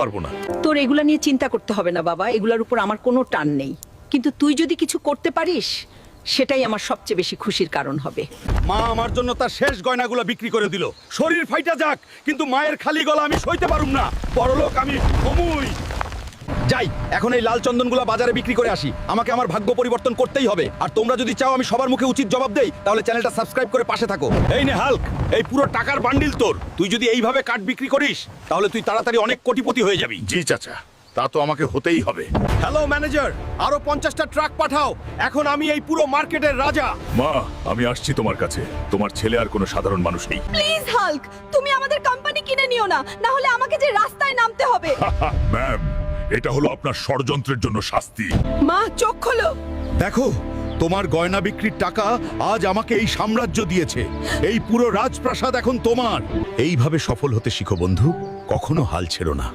পারবো না। তোর এগুলা নিয়ে চিন্তা করতে হবে না বাবা, এগুলার উপর আমার কোনো টান নেই। কিন্তু তুই যদি কিছু করতে পারিস সেটাই আমার সবচেয়ে বেশি খুশির কারণ হবে। মা আমার জন্য তার শেষ গয়নাগুলো বিক্রি করে দিল। শরীর ফাইটা যাক, কিন্তু মায়ের খালি গলা আমি সইতে পারুম না। বড়লোক আমি হমুই। যাই, এখন এই লাল চন্দনগুলো বাজারে বিক্রি করে আসি। আমাকে আমার ভাগ্য পরিবর্তন করতেই হবে। আর তোমরা যদি চাও আমি সবার মুখে উচিত জবাব দেই, তাহলে চ্যানেলটা সাবস্ক্রাইব করে পাশে থাকো। এই নে হাল্ক, এই পুরো টাকার বান্ডিল তোর। তুই যদি এইভাবে কাঠ বিক্রি করিস তাহলে তুই তাড়াতাড়ি অনেক কোটিপতি হয়ে যাবি। জি চাচা, তা তো আমাকে হতেই হবে। হ্যালো ম্যানেজার, আরো 50টা ট্রাক পাঠাও। এখন আমি এই পুরো মার্কেটের রাজা। মা, আমি আসছি তোমার কাছে। তোমার ছেলে আর কোনো সাধারণ মানুষ নেই। প্লিজ হাল্ক, তুমি আমাদের কোম্পানি কিনে নিও না, না হলে আমাকে যে রাস্তায় নামতে হবে। ম্যাম, এটা হলো আপনার ষড়যন্ত্রের জন্য শাস্তি। মা চোখ খোলো। দেখো, তোমার গয়না বিক্রির টাকা আজ আমাকে এই সাম্রাজ্য দিয়েছে। এই পুরো রাজপ্রাসাদ এখন তোমার। এইভাবে সফল হতে শিখো বন্ধু, কখনো হাল ছেড়ো না।